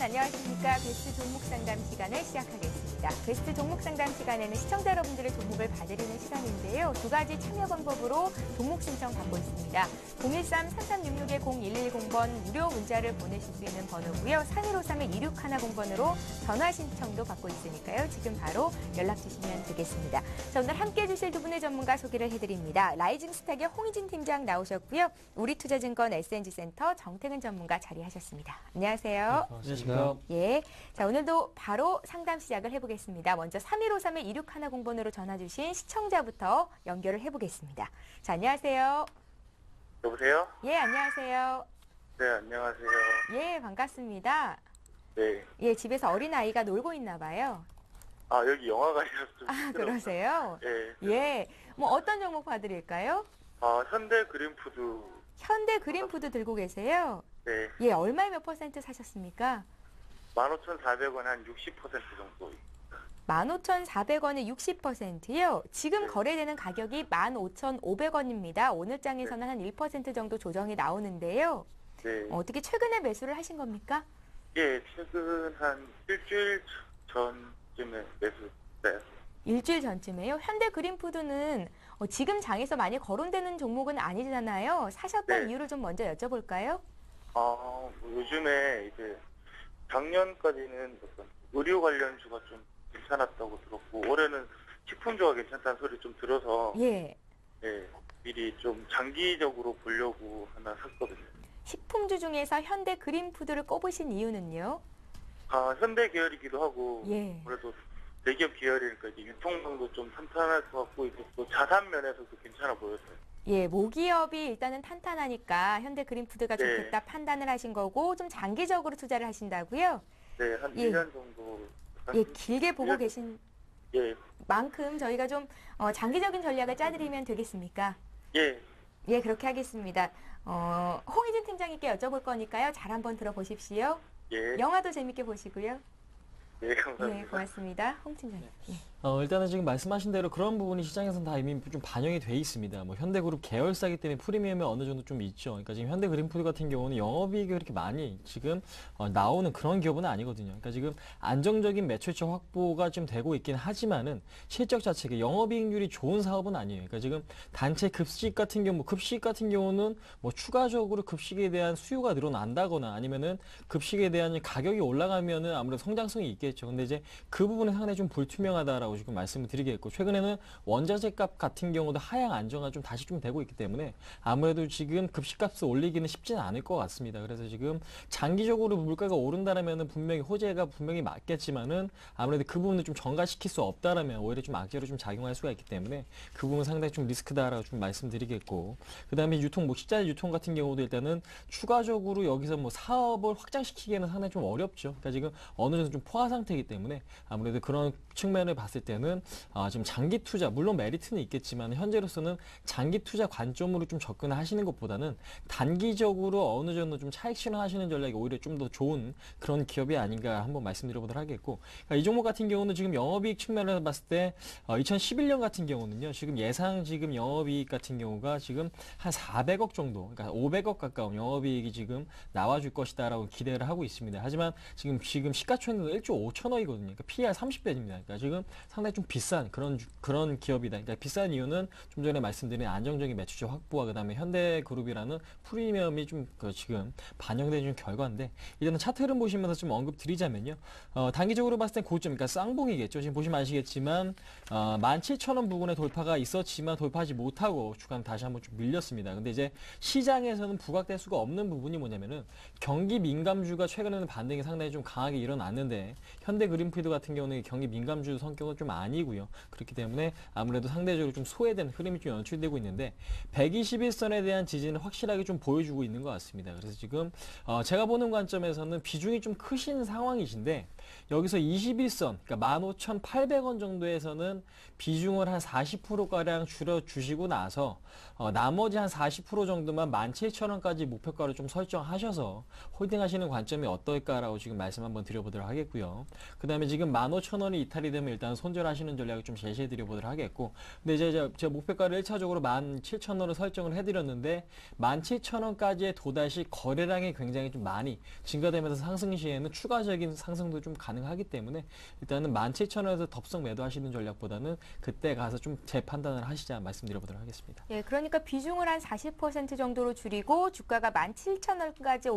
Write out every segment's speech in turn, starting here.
안녕하십니까. 베스트 종목 상담 시간을 시작하겠습니다. 베스트 종목 상담 시간에는 시청자 여러분들의 종목을 봐드리는 시간인데요. 두 가지 참여 방법으로 종목 신청 받고 있습니다. 013-3366-0110번 무료 문자를 보내실 수 있는 번호고요. 3153-2610번으로 전화 신청도 받고 있으니까요. 지금 바로 연락 주시면 되겠습니다. 자, 오늘 함께해 주실 두 분의 전문가 소개를 해드립니다. 라이징 스탁의 홍희진 팀장 나오셨고요. 우리투자증권 SNG센터 정태근 전문가 자리하셨습니다. 안녕하세요. 안녕하십니까. 예. 자, 오늘도 바로 상담 시작을 해보겠습니다. 먼저 3153-2610번으로 전화 주신 시청자부터 연결을 해보겠습니다. 자, 안녕하세요. 여보세요? 예, 안녕하세요. 네, 안녕하세요. 예, 반갑습니다. 네. 예, 집에서 어린아이가 놀고 있나 봐요. 아, 여기 영화관이라서 좀 아, 시끄러워요. 그러세요? 네. 예. 뭐 어떤 종목 봐드릴까요? 아, 현대 그린푸드. 현대 그린푸드 들고 계세요. 네. 예, 얼마에 몇 퍼센트 사셨습니까? 15,400원 한 60% 정도. 15,400원에 60%요. 지금 네. 거래되는 가격이 15,500원입니다. 오늘 장에서는 한 1% 정도 조정이 나오는데요. 네. 어떻게 최근에 매수를 하신 겁니까? 예, 최근 한 일주일 전쯤에 매수했어요. 일주일 전쯤에요. 현대 그린푸드는 지금 장에서 많이 거론되는 종목은 아니잖아요. 사셨던 네. 이유를 좀 먼저 여쭤볼까요? 뭐 요즘에 이제 작년까지는 어떤 의류 관련 주가 좀 괜찮았다고 들었고, 올해는 식품주가 괜찮다는 소리 좀 들어서, 예. 예, 미리 좀 장기적으로 보려고 하나 샀거든요. 식품주 중에서 현대 그린푸드를 꼽으신 이유는요? 아, 현대 계열이기도 하고, 예. 그래도 대기업 계열이니까 이제 유통망도 좀 탄탄할 것 같고, 이제 또 자산 면에서도 괜찮아 보였어요. 예, 모기업이 일단은 탄탄하니까 현대 그린푸드가 네. 좋겠다 판단을 하신 거고, 좀 장기적으로 투자를 하신다고요? 네, 한 예. 1년 정도. 예, 길게 보고 계신 예, 만큼 저희가 좀 장기적인 전략을 짜드리면 되겠습니까? 예, 예, 그렇게 하겠습니다. 홍희진 팀장님께 여쭤볼 거니까요. 잘 한번 들어보십시오. 예, 영화도 재밌게 보시고요. 예, 감사합니다. 예, 고맙습니다. 홍 팀장님. 예. 일단은 지금 말씀하신 대로 그런 부분이 시장에서는 다 이미 좀 반영이 돼 있습니다. 뭐 현대그룹 계열사기 때문에 프리미엄이 어느 정도 좀 있죠. 그러니까 지금 현대그린푸드 같은 경우는 영업이익이 그렇게 많이 지금 나오는 그런 기업은 아니거든요. 그러니까 지금 안정적인 매출처 확보가 좀 되고 있긴 하지만은 실적 자체가 영업이익률이 좋은 사업은 아니에요. 그러니까 지금 단체 급식 같은 경우, 급식 같은 경우는 뭐 추가적으로 급식에 대한 수요가 늘어난다거나 아니면은 급식에 대한 가격이 올라가면은 아무래도 성장성이 있겠죠. 근데 이제 그 부분은 상당히 좀 불투명하다라고 지금 말씀을 드리겠고, 최근에는 원자재 값 같은 경우도 하향 안정화 좀 다시 좀 되고 있기 때문에 아무래도 지금 급식값을 올리기는 쉽지는 않을 것 같습니다. 그래서 지금 장기적으로 물가가 오른다라면은 분명히 호재가 분명히 맞겠지만은 아무래도 그 부분을 좀 전가시킬 수 없다라면 오히려 좀 악재로 좀 작용할 수가 있기 때문에 그 부분은 상당히 좀 리스크다라고 좀 말씀드리겠고, 그 다음에 유통, 뭐 식자재 유통 같은 경우도 일단은 추가적으로 여기서 뭐 사업을 확장시키기에는 상당히 좀 어렵죠. 그러니까 지금 어느 정도 좀 포화 상태이기 때문에 아무래도 그런 측면을 봤을 때는 지금 장기 투자, 물론 메리트는 있겠지만 현재로서는 장기 투자 관점으로 좀 접근하시는 것보다는 단기적으로 어느 정도 좀 차익 실현하시는 전략이 오히려 좀 더 좋은 그런 기업이 아닌가 한번 말씀드려보도록 하겠고, 그러니까 이 종목 같은 경우는 지금 영업이익 측면에서 봤을 때 2011년 같은 경우는요, 지금 예상 지금 영업이익 같은 경우가 지금 한 400억 정도, 그러니까 500억 가까운 영업이익이 지금 나와줄 것이다라고 기대를 하고 있습니다. 하지만 지금 시가총액은 1조 5천억이거든요. 그러니까 PER 30배입니다. 그러니까 지금 상당히 좀 비싼 그런 기업이다. 그러니까 비싼 이유는 좀 전에 말씀드린 안정적인 매출처 확보와 그다음에 현대그룹이라는 프리미엄이 좀 지금 반영되는 결과인데, 일단은 차트 흐름 보시면서 좀 언급드리자면요. 단기적으로 봤을 땐 고점, 그러니까 쌍봉이겠죠. 지금 보시면 아시겠지만 17,000원 부근에 돌파가 있었지만 돌파하지 못하고 주간 다시 한번 좀 밀렸습니다. 근데 이제 시장에서는 부각될 수가 없는 부분이 뭐냐면은 경기 민감주가 최근에는 반등이 상당히 좀 강하게 일어났는데 현대그린푸드 같은 경우는 경기 민감주 성격은 좀 아니고요. 그렇기 때문에 아무래도 상대적으로 좀 소외된 흐름이 좀 연출되고 있는데 121선에 대한 지지는 확실하게 좀 보여주고 있는 것 같습니다. 그래서 지금 제가 보는 관점에서는 비중이 좀 크신 상황이신데 여기서 21선, 그러니까 15,800원 정도에서는 비중을 한 40%가량 줄여주시고 나서 나머지 한 40% 정도만 17,000원까지 목표가를 좀 설정하셔서 홀딩하시는 관점이 어떨까라고 지금 말씀 한번 드려보도록 하겠고요. 그 다음에 지금 15,000원이 이탈이 되면 일단 손절하시는 전략을 좀 제시해드려보도록 하겠고, 근데 이제 제 목표가를 1차적으로 17,000원을 설정을 해드렸는데 17,000원까지의 도달시 거래량이 굉장히 좀 많이 증가되면서 상승 시에는 추가적인 상승도 좀 가능하기 때문에 일단은 17,000원에서 덥석 매도하시는 전략보다는 그때 가서 좀 재판단을 하시자 말씀드려보도록 하겠습니다. 예, 그러니까 비중을 한 40% 정도로 줄이고 주가가 17,000원까지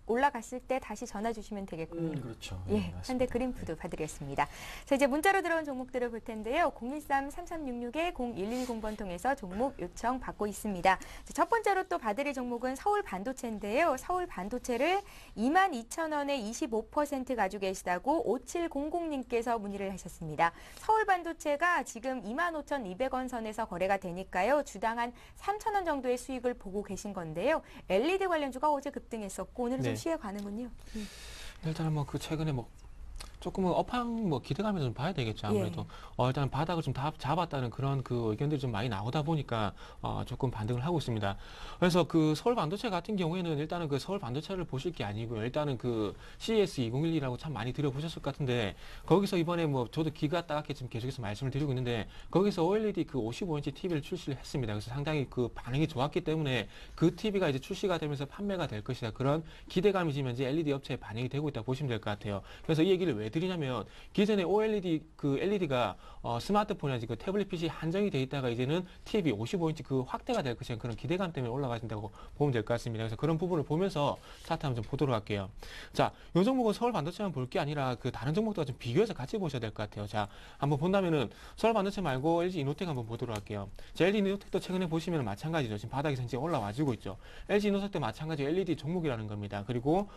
올라갔을 때 다시 전화 주시면 되겠군요. 그렇죠. 예, 네, 현대 그린푸드 봐드렸습니다. 자, 이제 문자로 들어온 종목들을 볼 텐데요. 013-3366-0110번 통해서 종목 요청 받고 있습니다. 자, 첫 번째로 또 봐드릴 종목은 서울 반도체인데요. 서울 반도체를 22,000원에 25% 가지고 계시다고 5700님께서 문의를 하셨습니다. 서울 반도체가 지금 25,200원 선에서 거래가 되니까요. 주당 한 3,000원 정도의 수익을 보고 계신 건데요. LED 관련주가 어제 급등했었고 오늘은 좀 네. 쉬어가는군요. 일단은 뭐 그 최근에 뭐 조금은 업황 뭐 기대감에서 좀 봐야 되겠죠. 아무래도 예. 일단 바닥을 좀 잡았다는 그런 그 의견들이 좀 많이 나오다 보니까 조금 반등을 하고 있습니다. 그래서 그 서울 반도체 같은 경우에는 일단은 그 서울 반도체를 보실 게 아니고요. 일단은 그 CES 2012라고 참 많이 들어보셨을 것 같은데 거기서 이번에 뭐 저도 기가 따갑게 지금 계속해서 말씀을 드리고 있는데 거기서 OLED 그 55인치 TV를 출시를 했습니다. 그래서 상당히 그 반응이 좋았기 때문에 그 TV가 이제 출시가 되면서 판매가 될 것이다. 그런 기대감이 지금 현재 LED 업체에 반영이 되고 있다고 보시면 될 것 같아요. 그래서 이 얘기를 왜 드리냐면 기존에 OLED 그 LED가 스마트폰이나 지금 태블릿 PC 한정이 돼 있다가 이제는 TV 55인치 그 확대가 될 것이라는 그런 기대감 때문에 올라가신다고 보면 될 것 같습니다. 그래서 그런 부분을 보면서 차트 한번 좀 보도록 할게요. 자, 이 종목은 서울 반도체만 볼 게 아니라 그 다른 종목들과 좀 비교해서 같이 보셔야 될 것 같아요. 자, 한번 본다면은 서울 반도체 말고 LG 이노텍 한번 보도록 할게요. 자, LG 이노텍도 최근에 보시면 마찬가지죠. 지금 바닥에서 이제 올라와주고 있죠. LG 이노텍도 마찬가지 LED 종목이라는 겁니다. 그리고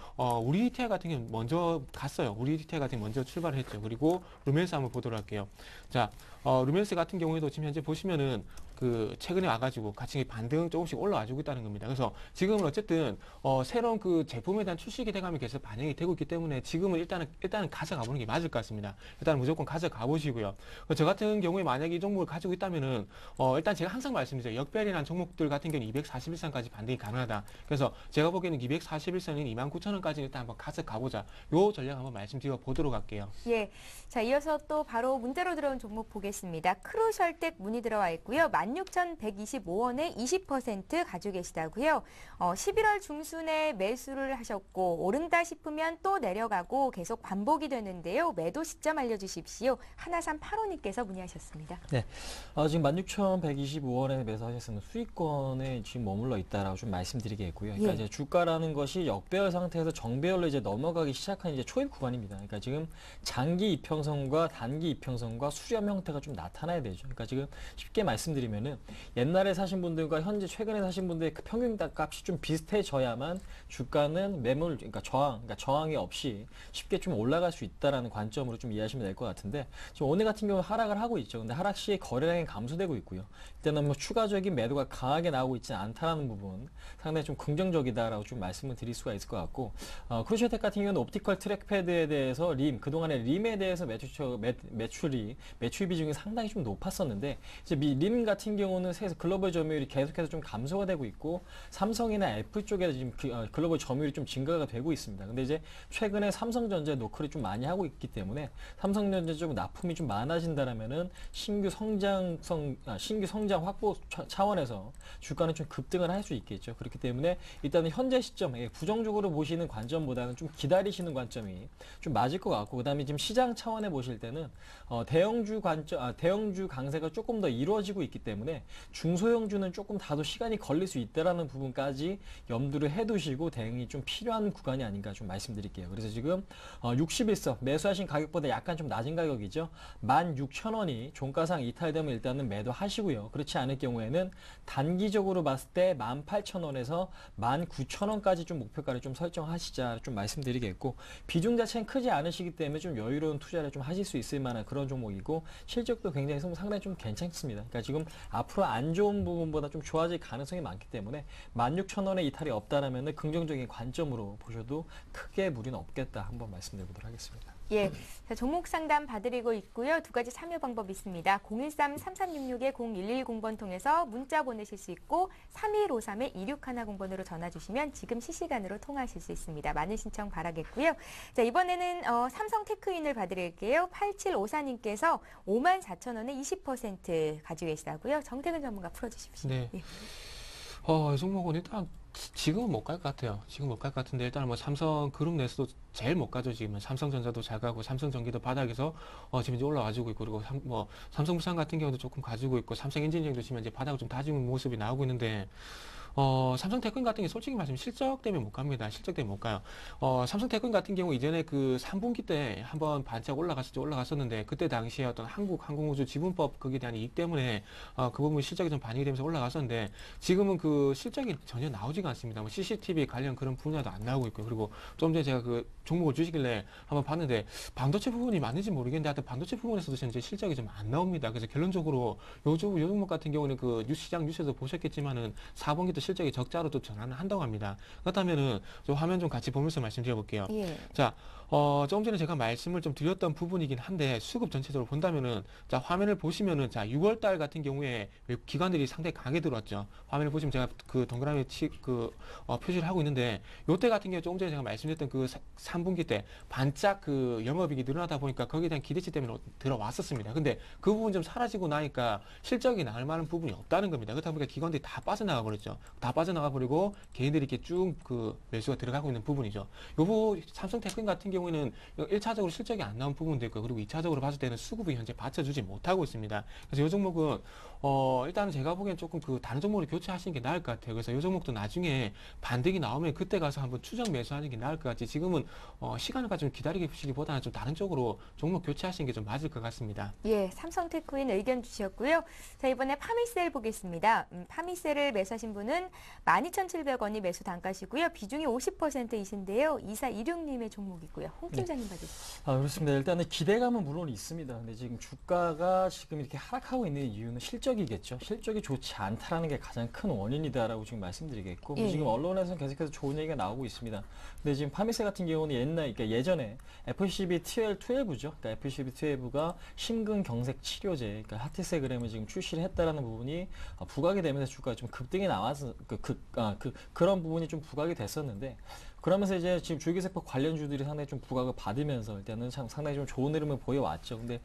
우리 디테일 같은 경우는 먼저 갔어요. 우리 디테일 같은 경우 먼저 출발을 했죠. 그리고 루멘스 한번 보도록 할게요. 자, 루멘스 같은 경우에도 지금 현재 보시면은 그 최근에 와가지고 같이 반등 조금씩 올라와주고 있다는 겁니다. 그래서 지금은 어쨌든 새로운 그 제품에 대한 출시 기대감이 계속 반영이 되고 있기 때문에 지금은 일단은 가져가 보는 게 맞을 것 같습니다. 일단 무조건 가져가 보시고요. 저 같은 경우에 만약에 이 종목을 가지고 있다면은 일단 제가 항상 말씀드리죠. 역별이라는 종목들 같은 경우는 241선까지 반등이 가능하다. 그래서 제가 보기에는 241선인 29,000원까지 일단 한번 가져가 보자. 요 전략 한번 말씀드려 보도록 할게요. 예, 자 이어서 또 바로 문자로 들어온 종목 보겠습니다. 크루셜텍 문의 들어와 있고요. 16,125원에 20% 가지고 계시다고요. 11월 중순에 매수를 하셨고 오른다 싶으면 또 내려가고 계속 반복이 되는데요. 매도 시점 알려주십시오. 1385님께서 문의하셨습니다. 네, 지금 16,125원에 매수하셨으면 수익권에 지금 머물러 있다라고 좀 말씀드리겠고요. 그러니까 예. 이제 주가라는 것이 역배열 상태에서 정배열로 이제 넘어가기 시작한 이제 초입 구간입니다. 그러니까 지금 장기 이평선과 단기 이평선과 수렴 형태가 좀 나타나야 되죠. 그러니까 지금 쉽게 말씀드리면은 옛날에 사신 분들과 현재 최근에 사신 분들의 그 평균 값이 좀 비슷해져야만 주가는 매물, 그러니까 저항이 없이 쉽게 좀 올라갈 수 있다라는 관점으로 좀 이해하시면 될 것 같은데 지금 오늘 같은 경우 하락을 하고 있죠. 근데 하락 시에 거래량이 감소되고 있고요. 일단은 뭐 추가적인 매도가 강하게 나오고 있지는 않다라는 부분 상당히 좀 긍정적이다라고 좀 말씀을 드릴 수가 있을 것 같고 크루셜텍 같은 경우는 옵티컬 트랙패드에 대해서 그동안에 림에 대해서 매출 비중이 상당히 좀 높았었는데 이제 림 같은 경우는 글로벌 점유율이 계속해서 좀 감소가 되고 있고 삼성이나 애플 쪽에 지금 글로벌 점유율이 좀 증가가 되고 있습니다. 근데 이제 최근에 삼성전자 노크를 좀 많이 하고 있기 때문에 삼성전자 좀 납품이 좀 많아진다라면은 신규 성장 확보 차원에서 주가는 좀 급등을 할 수 있겠죠. 그렇기 때문에 일단은 현재 시점에 부정적으로 보시는 관점보다는 좀 기다리시는 관점이 좀 맞을 것 같고 그다음에 지금 시장 차원에 보실 때는 대형주 강세가 조금 더 이루어지고 있기 때문에 중소형주는 조금 다소 시간이 걸릴 수 있다라는 부분까지 염두를 해두시고 대응이 좀 필요한 구간이 아닌가 좀 말씀드릴게요. 그래서 지금 61선 매수하신 가격보다 약간 좀 낮은 가격이죠. 16,000원이 종가상 이탈되면 일단은 매도하시고요. 그렇지 않을 경우에는 단기적으로 봤을 때 18,000원에서 19,000원까지 좀 목표가를 좀 설정하시자 좀 말씀드리겠고 비중 자체는 크지 않으시기 때문에 좀 여유로운 투자를 좀 하실 수 있을 만한 그런 종목이고 실적도 굉장히 상당히 좀 괜찮습니다. 그러니까 지금 앞으로 안 좋은 부분보다 좀 좋아질 가능성이 많기 때문에 16,000원에 이탈이 없다라면 긍정적인 관점으로 보셔도 크게 무리는 없겠다 한번 말씀드려보도록 하겠습니다. 예, 자, 종목 상담 봐드리고 있고요. 두 가지 참여 방법이 있습니다. 013-3366-0110번 통해서 문자 보내실 수 있고 3153-2610번으로 전화 주시면 지금 실시간으로 통화하실 수 있습니다. 많은 신청 바라겠고요. 자, 이번에는 삼성 테크윈을 봐드릴게요. 8754님께서 54,000원에 20% 가지고 계시다고요. 정태근 전문가 풀어주십시오. 네. 예. 이 종목은 일단 지금은 못 갈 것 같아요. 지금 못 갈 것 같은데 일단 뭐 삼성 그룹 내에서도 제일 못 가죠. 지금은 삼성전자도 잘 가고 삼성전기도 바닥에서 지금 이제 올라와주고 있고 그리고 삼성물산 같은 경우도 조금 가지고 있고 삼성엔지니어링도 지금 이제 바닥을 좀 다지는 모습이 나오고 있는데 삼성테크인 같은 게 솔직히 말하면 실적 때문에 못 갑니다. 실적 때문에 못 가요. 삼성테크인 같은 경우 이전에 그 3분기 때 한번 반짝 올라갔었는데 그때 당시에 어떤 한국항공우주 지분법 거기에 대한 이익 때문에 그 부분 실적이 좀 반영이 되면서 올라갔었는데 지금은 그 실적이 전혀 나오지가 않습니다. 뭐 CCTV 관련 그런 분야도 안 나오고 있고요. 그리고 좀 전에 제가 그 종목을 주시길래 한번 봤는데 반도체 부분이 맞는지 모르겠는데 하여튼 반도체 부분에서도 현재 실적이 좀 안 나옵니다. 그래서 결론적으로 요 종목 같은 경우는 그 시장 뉴스에서 보셨겠지만은 4분기 또 실적이 적자로 또 전환을 한다고 합니다. 그렇다면은 저 화면 좀 같이 보면서 말씀드려 볼게요. 예. 자, 조금 전에 제가 말씀을 좀 드렸던 부분이긴 한데 수급 전체적으로 본다면은 자, 화면을 보시면은 자, 6월 달 같은 경우에 기관들이 상당히 강하게 들어왔죠. 화면을 보시면 제가 그 동그라미 표시를 하고 있는데 요때 같은 경우 조금 전에 제가 말씀드렸던 그 3분기 때 반짝 그 영업이익이 늘어나다 보니까 거기에 대한 기대치 때문에 들어왔었습니다. 근데 그 부분 좀 사라지고 나니까 실적이 나올 만한 부분이 없다는 겁니다. 그렇다 보니까 기관들이 다 빠져나가 버렸죠. 다 빠져나가 버리고 개인들이 이렇게 쭉 그 매수가 들어가고 있는 부분이죠. 삼성테크인 같은 경우에는 1차적으로 실적이 안 나온 부분도 있고 그리고 2차적으로 봤을 때는 수급이 현재 받쳐주지 못하고 있습니다. 그래서 이 종목은 일단은 제가 보기엔 조금 그 다른 종목으로 교체하시는 게 나을 것 같아요. 그래서 이 종목도 나중에 반등이 나오면 그때 가서 한번 추정 매수하는 게 나을 것 같지. 지금은 시간을 가지고 기다리기보다는 좀 다른 쪽으로 종목 교체하시는 게 좀 맞을 것 같습니다. 예, 삼성테크인 의견 주셨고요. 자, 이번에 파미셀 보겠습니다. 파미셀을 매수하신 분은 12,700원이 매수 단가시고요. 비중이 50%이신데요. 2426님의 종목이고요. 홍 팀장님 받으시죠. 그렇습니다. 일단은 기대감은 물론 있습니다. 근데 지금 주가가 지금 이렇게 하락하고 있는 이유는 실적이겠죠. 실적이 좋지 않다라는 게 가장 큰 원인이다라고 지금 말씀드리겠고 예. 지금 언론에서는 계속해서 좋은 얘기가 나오고 있습니다. 근데 지금 파미셀 같은 경우는 그러니까 예전에 FCB TL12죠. 그러니까 FCB 12가 심근경색 치료제, 그러니까 하티세그램을 지금 출시를 했다라는 부분이 부각이 되면서 주가가 좀 급등이 나와서 그런 부분이 좀 부각이 됐었는데. 그러면서 이제 지금 줄기세포 관련주들이 상당히 좀 부각을 받으면서 일단은 상당히 좀 좋은 흐름을 보여왔죠. 근데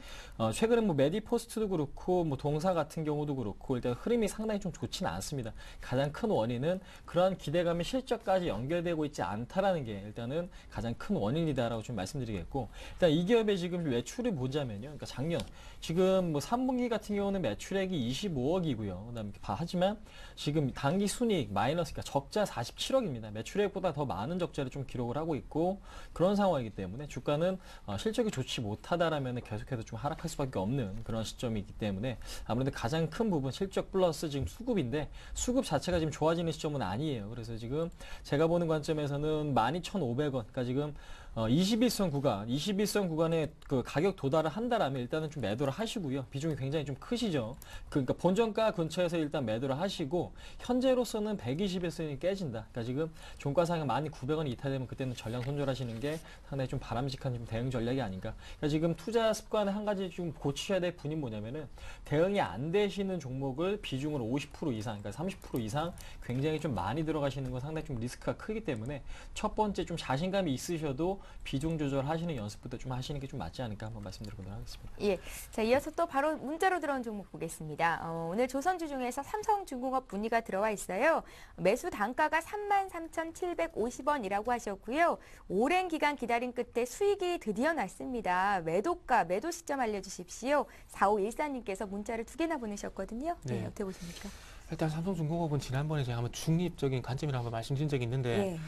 최근에 뭐 메디포스트도 그렇고 뭐 동사 같은 경우도 그렇고 일단 흐름이 상당히 좀 좋지는 않습니다. 가장 큰 원인은 그러한 기대감이 실적까지 연결되고 있지 않다라는 게 일단은 가장 큰 원인이다라고 좀 말씀드리겠고, 일단 이 기업의 지금 매출을 보자면요. 그러니까 작년 지금 뭐 3분기 같은 경우는 매출액이 25억이고요. 그다음에 하지만 지금 당기 순이익 마이너스, 그러니까 적자 47억입니다. 매출액보다 더 많은 적자를 좀 기록을 하고 있고 그런 상황이기 때문에 주가는 실적이 좋지 못하다라면 계속해서 좀 하락할 수밖에 없는 그런 시점이기 때문에 아무래도 가장 큰 부분 실적 플러스 지금 수급인데 수급 자체가 지금 좋아지는 시점은 아니에요. 그래서 지금 제가 보는 관점에서는 12,500원, 그러니까 지금 21선 구간에 그 가격 도달을 한다라면 일단은 좀 매도를 하시고요. 비중이 굉장히 좀 크시죠. 그러니까 본전가 근처에서 일단 매도를 하시고 현재로서는 121선이 깨진다. 그러니까 지금 종가상에 12,900원이 이탈되면 그때는 전량 손절하시는 게 상당히 좀 바람직한 좀 대응 전략이 아닌가. 그러니까 지금 투자 습관에 한 가지 좀 고치셔야 될 분이 뭐냐면은 대응이 안 되시는 종목을 비중으로 50% 이상, 그러니까 30% 이상 굉장히 좀 많이 들어가시는 건 상당히 좀 리스크가 크기 때문에 첫 번째 좀 자신감이 있으셔도 비중 조절하시는 연습부터 좀 하시는 게 좀 맞지 않을까 한번 말씀드려보도록 하겠습니다. 예, 자 이어서 또 바로 문자로 들어온 종목 보겠습니다. 오늘 조선주 중에서 삼성중공업 문의가 들어와 있어요. 매수 단가가 33,750원이라고 하셨고요. 오랜 기간 기다린 끝에 수익이 드디어 났습니다. 매도가, 매도 시점 알려주십시오. 4514님께서 문자를 2개나 보내셨거든요. 네, 네. 어떻게 보십니까? 일단 삼성중공업은 지난번에 제가 한번 중립적인 관점이라고 한번 말씀드린 적이 있는데 네.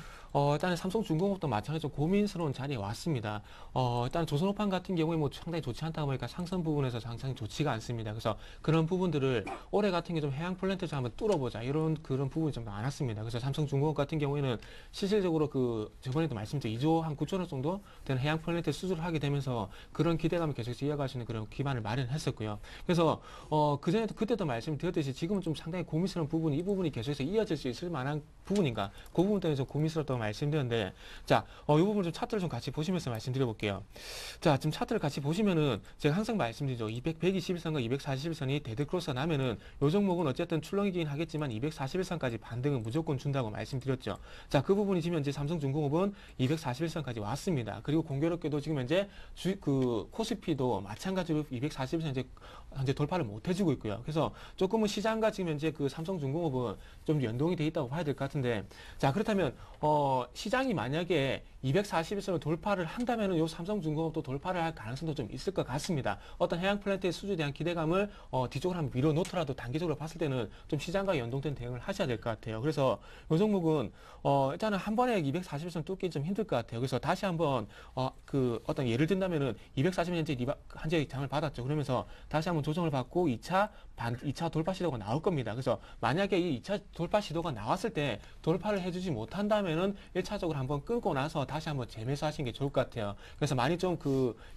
일단 삼성중공업도 마찬가지로 고민스러운 자리에 왔습니다. 일단 조선업황 같은 경우에 뭐 상당히 좋지 않다 보니까 상선 부분에서 상당히 좋지가 않습니다. 그래서 그런 부분들을 올해 같은 게 좀 해양 플랜트에서 한번 뚫어보자 이런 그런 부분이 좀 많았습니다. 그래서 삼성중공업 같은 경우에는 실질적으로 그 저번에도 말씀드린 2조 한 9천 원 정도 되는 해양 플랜트 수주를 하게 되면서 그런 기대감을 계속해서 이어갈 수 있는 그런 기반을 마련했었고요. 그래서 그전에도 그때도 말씀드렸듯이 지금은 좀 상당히 고민스러운 부분이 이 부분이 계속해서 이어질 수 있을 만한 부분인가 그 부분 때문에 좀 고민스럽다고 말씀드렸는데, 자, 이 부분 좀 차트를 좀 같이 보시면서 말씀드려볼게요. 자, 지금 차트를 같이 보시면은 제가 항상 말씀드리죠. 121선과 241선이 데드크로스가 나면은 요 종목은 어쨌든 출렁이긴 하겠지만 241선까지 반등은 무조건 준다고 말씀드렸죠. 자, 그 부분이 지금 현재 삼성중공업은 241선까지 왔습니다. 그리고 공교롭게도 지금 현재 코스피도 마찬가지로 241선 현재 돌파를 못 해주고 있고요. 그래서 조금은 시장과 지금 현재 그 삼성중공업은 좀 연동이 돼 있다고 봐야 될 것 같은데, 자, 그렇다면 시장이 만약에 241선을 돌파를 한다면은 요 삼성중공업도 돌파를 할 가능성도 좀 있을 것 같습니다. 어떤 해양 플랜트의 수주에 대한 기대감을 뒤쪽으로 한번 밀어놓더라도 단기적으로 봤을 때는 좀 시장과 연동된 대응을 하셔야 될 것 같아요. 그래서 요 종목은 일단은 한 번에 241선 뚫기 좀 힘들 것 같아요. 그래서 다시 한번 어떤 예를 든다면은 240년 한재 장을 받았죠. 그러면서 다시 한번 조정을 받고 2차 돌파 시도가 나올 겁니다. 그래서 만약에 이 2차 돌파 시도가 나왔을 때 돌파를 해주지 못한다면은 1차적으로 한번 끊고 나서 다시 한번 재매수하시는 게 좋을 것 같아요. 그래서 많이 좀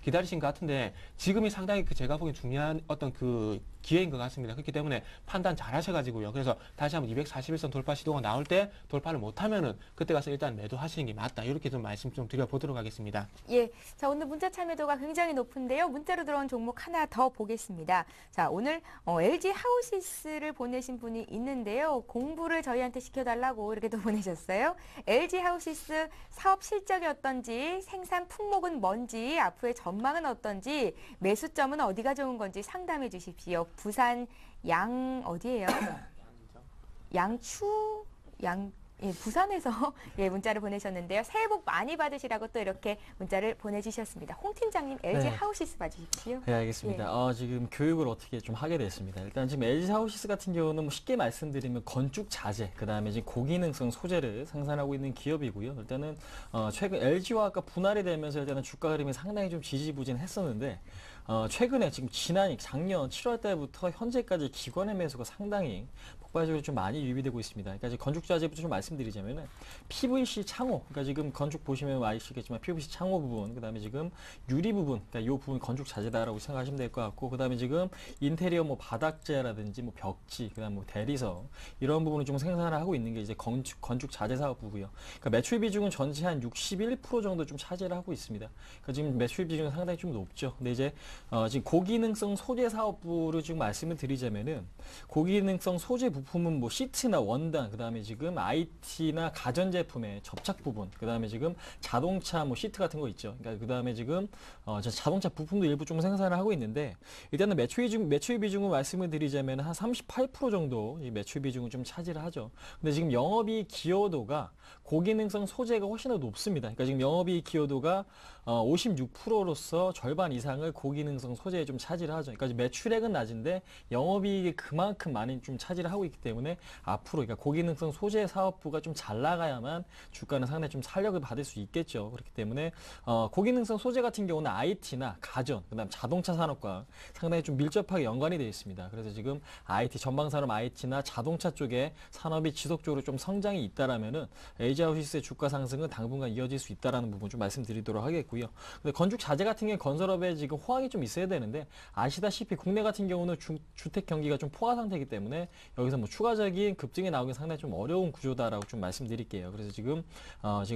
기다리신 것 같은데, 지금이 상당히 제가 보기엔 중요한 어떤 기회인 것 같습니다. 그렇기 때문에 판단 잘 하셔가지고요. 그래서 다시 한번 241선 돌파 시도가 나올 때 돌파를 못하면은 그때 가서 일단 매도하시는 게 맞다. 이렇게 좀 말씀 좀 드려보도록 하겠습니다. 예, 자, 오늘 문자 참여도가 굉장히 높은데요. 문자로 들어온 종목 하나 더 보겠습니다. 자, 오늘 LG 하우시스를 보내신 분이 있는데요. 공부를 저희한테 시켜달라고 이렇게 또 보내셨어요. LG 하우시스 사업 실적이 어떤지, 생산 품목은 뭔지, 앞으로의 전망은 어떤지, 매수점은 어디가 좋은 건지 상담해 주십시오. 부산 어디예요? 예, 부산에서 예, 문자를 보내셨는데요. 새해 복 많이 받으시라고 또 이렇게 문자를 보내주셨습니다. 홍 팀장님, LG 네. 하우시스 봐주십시오. 네, 알겠습니다. 지금 교육을 어떻게 좀 하게 됐습니다. 일단 지금 LG 하우시스 같은 경우는 뭐 쉽게 말씀드리면 건축 자재, 그 다음에 지금 고기능성 소재를 생산하고 있는 기업이고요. 일단은 최근 LG와 아까 분할이 되면서 일단은 주가 흐름이 상당히 좀 지지부진했었는데, 최근에 지금 작년 7월 달부터 현재까지 기관의 매수가 상당히 폭발적으로 좀 많이 유입되고 있습니다. 그러니까 지금 건축 자재부터 좀 말씀드리자면은 PVC 창호, 그러니까 지금 건축 보시면 아시겠지만 PVC 창호 부분, 그다음에 지금 유리 부분, 그러니까 이 부분 건축 자재다라고 생각하시면 될 것 같고, 그다음에 지금 인테리어 뭐 바닥재라든지 뭐 벽지, 그다음 뭐 대리석 이런 부분을 좀 생산을 하고 있는 게 이제 건축 자재 사업부고요. 그러니까 매출 비중은 전체 한 61% 정도 좀 차지를 하고 있습니다. 그러니까 지금 매출 비중은 상당히 좀 높죠. 근데 이제 지금 고기능성 소재 사업부를 지금 말씀을 드리자면은, 고기능성 소재 부품은 뭐 시트나 원단, 그다음에 지금 IT나 가전제품의 접착 부분, 그다음에 지금 자동차 뭐 시트 같은 거 있죠. 그러니까 그다음에 지금 자동차 부품도 일부 좀 생산을 하고 있는데, 일단은 매출 비중을 말씀을 드리자면 한 38% 정도 이 매출 비중을 좀 차지를 하죠. 근데 지금 영업이익 기여도가 고기능성 소재가 훨씬 더 높습니다. 그러니까 지금 영업이익 기여도가 56%로서 절반 이상을 고기능성 소재에 좀 차지를 하죠. 그러니까 매출액은 낮은데 영업이익이 그만큼 많이 좀 차지를 하고 있기 때문에 앞으로 그러니까 고기능성 소재 사업부가 좀 잘 나가야만 주가는 상당히 좀 탄력을 받을 수 있겠죠. 그렇기 때문에 고기능성 소재 같은 경우는 IT나 가전, 그다음 자동차 산업과 상당히 좀 밀접하게 연관이 되어 있습니다. 그래서 지금 IT 전방산업 IT나 자동차 쪽에 산업이 지속적으로 좀 성장이 있다라면은 LG하우시스의 주가 상승은 당분간 이어질 수 있다라는 부분 좀 말씀드리도록 하겠고요. 근데 건축 자재 같은 경우 건설업에 지금 호황이 좀 있어야 되는데, 아시다시피 국내 같은 경우는 주택 경기가 좀 포화 상태이기 때문에 여기서 뭐 추가적인 급증이 나오기 상당히 좀 어려운 구조다라고 좀 말씀드릴게요. 그래서 지금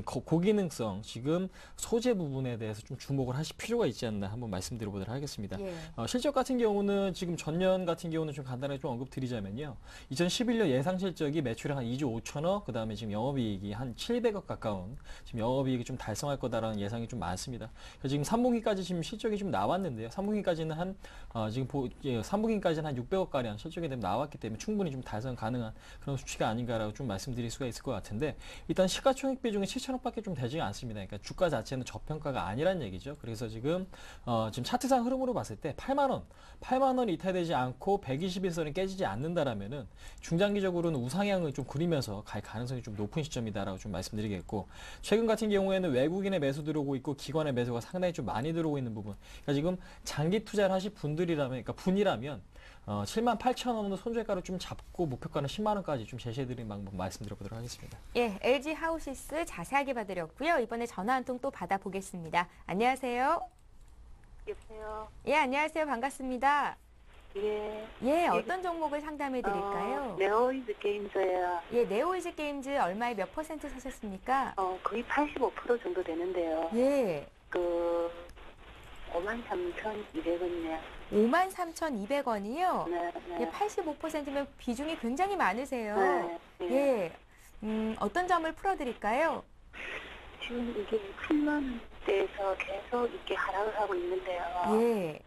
고기능성 지금 소재 부분에 대해서 좀 주목을 하실 필요가 있지 않나 한번 말씀드려보도록 하겠습니다. 예. 실적 같은 경우는 지금 전년 같은 경우는 좀 간단하게 좀 언급드리자면요. 2011년 예상 실적이 매출이 한 2조 5천억, 그 다음에 지금 영업이익이 한 700억 가까운 지금 영업이익이 좀 달성할 거다라는 예상이 좀 많습니다. 지금 3분기까지 지금 실적이 좀 나왔는데요. 3분기까지는 한 600억 가량 실적이 나왔기 때문에 충분히 좀 달성 가능한 그런 수치가 아닌가라고 좀 말씀드릴 수가 있을 것 같은데, 일단 시가총액 비중이 7천억밖에 좀 되지 않습니다. 그러니까 주가 자체는 저평가가 아니란 얘기죠. 그래서 지금 차트상 흐름으로 봤을 때 8만 원 이탈되지 않고 121선이 깨지지 않는다라면은 중장기적으로는 우상향을 좀 그리면서 갈 가능성이 좀 높은 시점이다라고 좀 말씀드리겠고, 최근 같은 경우에는 외국인의 매수 들어오고 있고 기관의 매수가 상당히 좀 많이 들어오고 있는 부분. 그러니까 지금 장기 투자를 하실 분들이라면, 그러니까 분이라면 7만 8천 원으로 손절가를 좀 잡고 목표가는 10만 원까지 좀 제시해드리는 방법 말씀드려보도록 하겠습니다. 예, LG 하우시스 자세하게 봐드렸고요. 이번에 전화 한 통 또 받아보겠습니다. 안녕하세요. 여보세요. 예, 안녕하세요. 반갑습니다. 예, 어떤 종목을 상담해 드릴까요? 네오이즈 게임즈예요. 예, 네오이즈 게임즈 얼마에 몇 퍼센트 사셨습니까? 거의 85% 정도 되는데요. 예, 그 53,200원이네요. 53,200원이요? 네, 예, 네. 85%면 비중이 굉장히 많으세요. 네, 네. 예, 어떤 점을 풀어드릴까요? 지금 이게 7만 원대에서 계속 이렇게 하락을 하고 있는데요. 예,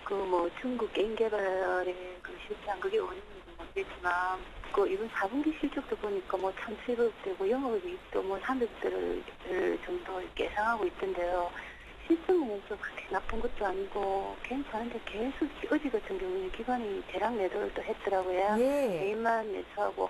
그 뭐 중국 게임 개발의 그 실장 그게 원인인지 모르겠지만 그 이번 4분기 실적도 보니까 뭐 1,700대고 영업이익도 뭐 300대를 정도 예상하고 있던데요. 실적면에서 그렇게 나쁜 것도 아니고 괜찮은데 계속 어제 같은 경우는 기관이 대량 매도를 또 했더라고요. 예. 개인만 매수하고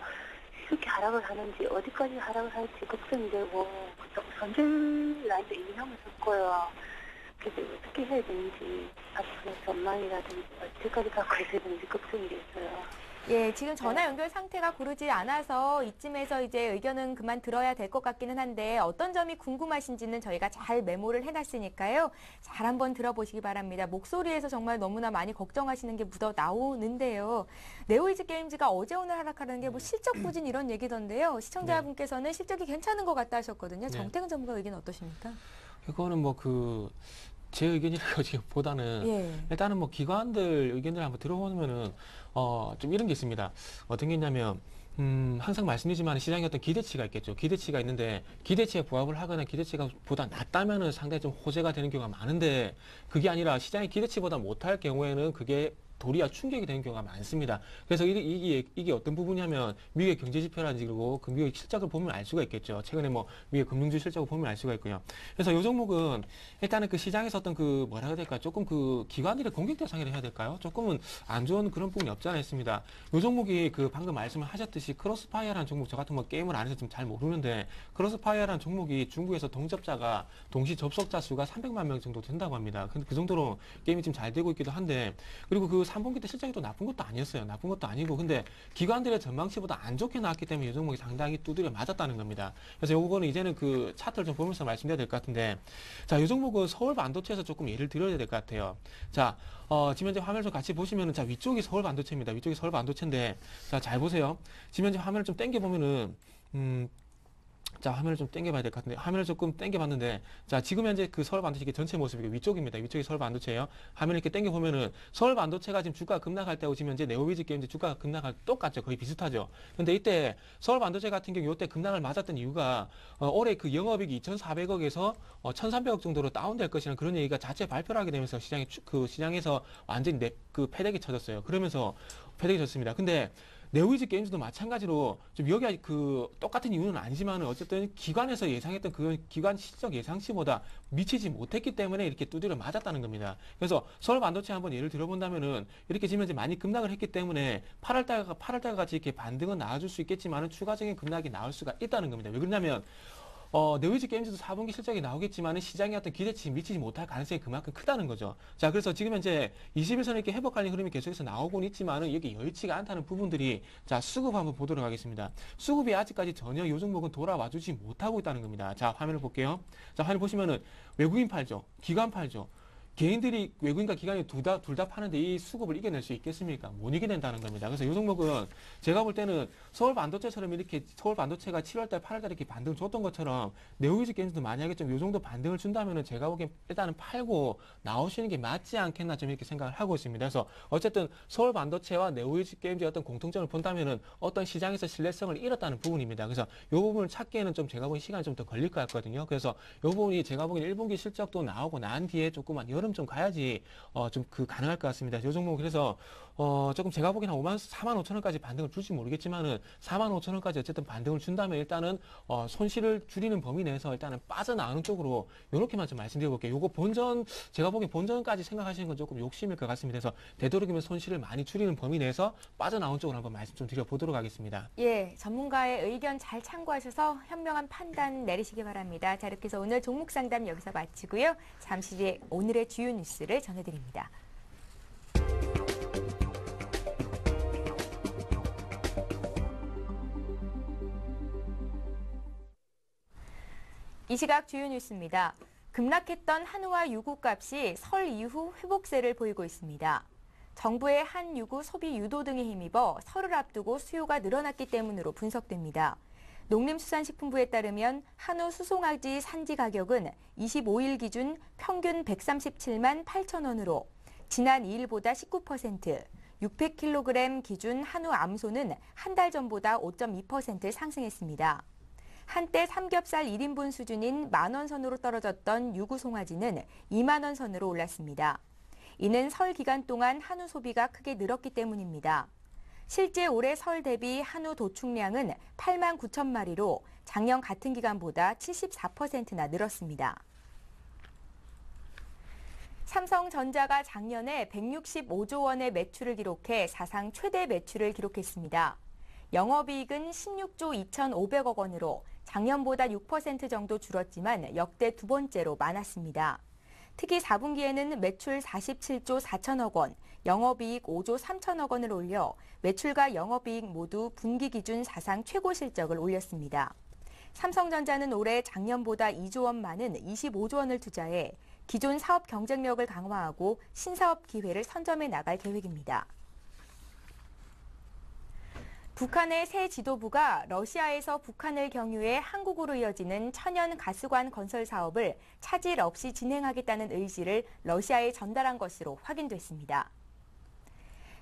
이렇게 하락을 하는지 어디까지 하락을 할지 걱정이 되고 또 손절 라인도 인형을 줬고요. 그래서 어떻게 해야 되는지 앞으로 전망이라든지 어디까지 갖고 있어야 되는지 걱정이 됐어요. 예, 지금 전화 연결 상태가 고르지 않아서 이쯤에서 이제 의견은 그만 들어야 될 것 같기는 한데 어떤 점이 궁금하신지는 저희가 잘 메모를 해놨으니까요. 잘 한번 들어보시기 바랍니다. 목소리에서 정말 너무나 많이 걱정하시는 게 묻어 나오는데요. 네오이즈 게임즈가 어제 오늘 하락하는 게 뭐 실적 부진 이런 얘기던데요. 시청자분께서는 실적이 괜찮은 것 같다 하셨거든요. 네. 정태근 전문가 의견 어떠십니까? 이거는 뭐 제 의견이라기보다는 예. 일단은 뭐 기관들 의견을 한번 들어보면은 좀 이런 게 있습니다. 어떤 게 있냐면 항상 말씀드리지만 시장에 어떤 기대치가 있겠죠. 기대치가 있는데 기대치에 부합을 하거나 기대치가 보다 낮다면은 상당히 좀 호재가 되는 경우가 많은데 그게 아니라 시장의 기대치보다 못할 경우에는 그게 도리어 충격이 되는 경우가 많습니다. 그래서 이게 어떤 부분이냐면 미국의 경제 지표라든지 그리고 그 미국의 실적을 보면 알 수가 있겠죠. 최근에 뭐 미국의 금융주 실적을 보면 알 수가 있고요. 그래서 이 종목은 일단은 그 시장에서 어떤 그 뭐라 해야 될까 조금 그 기관들의 공격 대상이라 해야 될까요? 조금은 안 좋은 그런 부분이 없지 않아 있습니다. 이 종목이 그 방금 말씀을 하셨듯이 크로스파이어라는 종목 저 같은 뭐 게임을 안 해서 좀 잘 모르는데 크로스파이어라는 종목이 중국에서 동접자가 동시 접속자 수가 300만 명 정도 된다고 합니다. 근데 그 정도로 게임이 좀 잘 되고 있기도 한데 그리고 그 3분기 때 실적이 또 나쁜 것도 아니었어요. 나쁜 것도 아니고 근데 기관들의 전망치보다 안 좋게 나왔기 때문에 이 종목이 상당히 두드려 맞았다는 겁니다. 그래서 요거는 이제는 그 차트를 좀 보면서 말씀드려야 될 것 같은데 자, 이 종목은 서울 반도체에서 조금 예를 들어야 될 것 같아요. 자, 지금 현재 화면을 좀 같이 보시면은 자, 위쪽이 서울 반도체입니다. 위쪽이 서울 반도체인데 자, 잘 보세요. 지금 현재 화면을 좀 당겨 보면은 자, 화면을 좀 당겨봐야 될 것 같은데 화면을 조금 당겨봤는데 자, 지금 현재 그 서울 반도체 전체 모습이 위쪽입니다. 위쪽이 서울 반도체예요. 화면을 이렇게 당겨보면은 서울 반도체가 지금 주가가 급락할 때하고 지금 현재 네오위즈 게임즈 주가가 급락할 똑같죠. 거의 비슷하죠. 근데 이때 서울 반도체 같은 경우 이때 급락을 맞았던 이유가 올해 그 영업이익이 2,400억에서 1,300억 정도로 다운될 것이라는 그런 얘기가 자체 발표를 하게 되면서 시장에서 완전히 그 패대기 쳐졌어요. 그러면서 패대기 쳤습니다. 근데 네오이즈 게임즈도 마찬가지로 좀 여기 그 똑같은 이유는 아니지만 어쨌든 기관에서 예상했던 그 기관 실적 예상치보다 미치지 못했기 때문에 이렇게 두드려 맞았다는 겁니다. 그래서 서울 반도체 한번 예를 들어본다면은 이렇게 지금 이제 많이 급락을 했기 때문에 8월달 같이 이렇게 반등은 나와줄 수 있겠지만은 추가적인 급락이 나올 수가 있다는 겁니다. 왜 그러냐면 네오이즈 게임즈도 4분기 실적이 나오겠지만 시장의 어떤 기대치에 미치지 못할 가능성이 그만큼 크다는 거죠. 자, 그래서 지금 현재 21선에 이렇게 회복하는 흐름이 계속해서 나오곤 있지만은 이게 여의치가 않다는 부분들이 자, 수급 한번 보도록 하겠습니다. 수급이 아직까지 전혀 요 종목은 돌아와주지 못하고 있다는 겁니다. 자, 화면을 볼게요. 자, 화면 보시면은 외국인 팔죠. 기관 팔죠. 개인들이 외국인과 기관이 둘 다 파는데 이 수급을 이겨낼 수 있겠습니까? 못 이겨낸다는 겁니다. 그래서 이 종목은 제가 볼 때는 서울 반도체처럼 이렇게 서울 반도체가 7월달, 8월달 이렇게 반등 줬던 것처럼 네오이즈 게임즈도 만약에 좀 이 정도 반등을 준다면은 제가 보기엔 일단은 팔고 나오시는 게 맞지 않겠나 좀 이렇게 생각을 하고 있습니다. 그래서 어쨌든 서울 반도체와 네오이즈 게임즈의 어떤 공통점을 본다면은 어떤 시장에서 신뢰성을 잃었다는 부분입니다. 그래서 이 부분을 찾기에는 좀 제가 보기엔 시간이 좀 더 걸릴 것 같거든요. 그래서 이 부분이 제가 보기엔 1분기 실적도 나오고 난 뒤에 조금만 여름 좀 가야지 좀 가능할 것 같습니다. 이 종목 그래서 조금 제가 보기엔 한 4만 5천 원까지 반등을 줄지 모르겠지만은 4만 5천 원까지 어쨌든 반등을 준다면 일단은 손실을 줄이는 범위 내에서 일단은 빠져나오는 쪽으로 이렇게만 좀 말씀드려볼게요. 요거 제가 보기엔 본전까지 생각하시는 건 조금 욕심일 것 같습니다. 그래서 되도록이면 손실을 많이 줄이는 범위 내에서 빠져나오는 쪽으로 한번 말씀 좀 드려보도록 하겠습니다. 예, 전문가의 의견 잘 참고하셔서 현명한 판단 내리시기 바랍니다. 자, 이렇게 해서 오늘 종목 상담 여기서 마치고요. 잠시 뒤에 오늘의 주요 뉴스를 전해드립니다. 이 시각 주요 뉴스입니다. 급락했던 한우와 유구값이 설 이후 회복세를 보이고 있습니다. 정부의 한유구 소비 유도 등에 힘입어 설을 앞두고 수요가 늘어났기 때문으로 분석됩니다. 농림수산식품부에 따르면 한우 수송아지 산지 가격은 25일 기준 평균 137만 8천 원으로 지난 2일보다 19%, 600kg 기준 한우 암소는 한 달 전보다 5.2% 상승했습니다. 한때 삼겹살 1인분 수준인 10,000원 선으로 떨어졌던 유구 송아지는 2만 원 선으로 올랐습니다. 이는 설 기간 동안 한우 소비가 크게 늘었기 때문입니다. 실제 올해 설 대비 한우 도축량은 8만 9천 마리로 작년 같은 기간보다 74%나 늘었습니다. 삼성전자가 작년에 165조 원의 매출을 기록해 사상 최대 매출을 기록했습니다. 영업이익은 16조 2,500억 원으로 작년보다 6% 정도 줄었지만 역대 두 번째로 많았습니다. 특히 4분기에는 매출 47조 4천억 원, 영업이익 5조 3천억 원을 올려 매출과 영업이익 모두 분기 기준 사상 최고 실적을 올렸습니다. 삼성전자는 올해 작년보다 2조 원 많은 25조 원을 투자해 기존 사업 경쟁력을 강화하고 신사업 기회를 선점해 나갈 계획입니다. 북한의 새 지도부가 러시아에서 북한을 경유해 한국으로 이어지는 천연 가스관 건설 사업을 차질 없이 진행하겠다는 의지를 러시아에 전달한 것으로 확인됐습니다.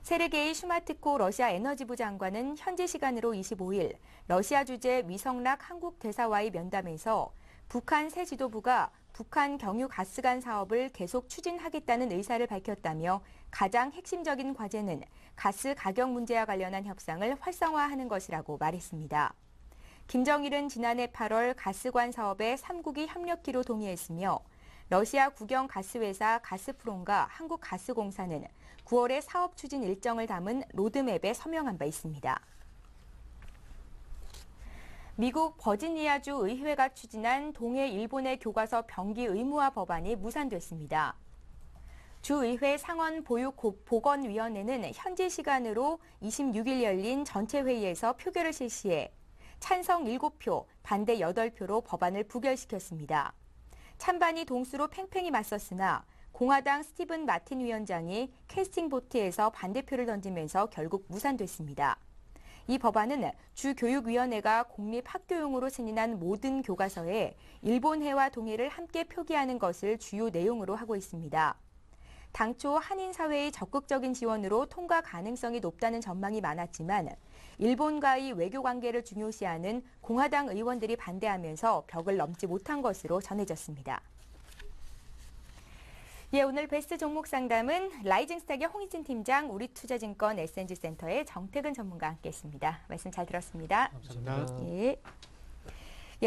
세르게이 슈마트코 러시아 에너지부 장관은 현지 시간으로 25일 러시아 주재 위성락 한국 대사와의 면담에서 북한 새 지도부가 북한 경유 가스관 사업을 계속 추진하겠다는 의사를 밝혔다며 가장 핵심적인 과제는 가스 가격 문제와 관련한 협상을 활성화하는 것이라고 말했습니다. 김정일은 지난해 8월 가스관 사업에 3국이 협력키로 동의했으며 러시아 국영 가스회사 가스프롬과 한국가스공사는 9월에 사업 추진 일정을 담은 로드맵에 서명한 바 있습니다. 미국 버지니아주 의회가 추진한 동해 일본의 교과서 병기 의무화 법안이 무산됐습니다. 주의회 상원 보건위원회는 현지 시간으로 26일 열린 전체 회의에서 표결을 실시해 찬성 7표, 반대 8표로 법안을 부결시켰습니다. 찬반이 동수로 팽팽히 맞섰으나 공화당 스티븐 마틴 위원장이 캐스팅 보트에서 반대표를 던지면서 결국 무산됐습니다. 이 법안은 주교육위원회가 공립학교용으로 승인한 모든 교과서에 일본해와 동해를 함께 표기하는 것을 주요 내용으로 하고 있습니다. 당초 한인사회의 적극적인 지원으로 통과 가능성이 높다는 전망이 많았지만 일본과의 외교관계를 중요시하는 공화당 의원들이 반대하면서 벽을 넘지 못한 것으로 전해졌습니다. 오늘 베스트 종목 상담은 라이징스탁의 홍희진 팀장, 우리투자증권 SNG센터의 정태근 전문가와 함께했습니다. 말씀 잘 들었습니다. 감사합니다.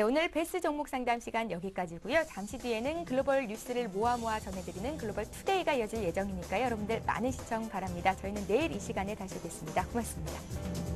오늘 베스트 종목 상담 시간 여기까지고요. 잠시 뒤에는 글로벌 뉴스를 모아 전해드리는 글로벌 투데이가 이어질 예정이니까요. 여러분들 많은 시청 바랍니다. 저희는 내일 이 시간에 다시 오겠습니다. 고맙습니다.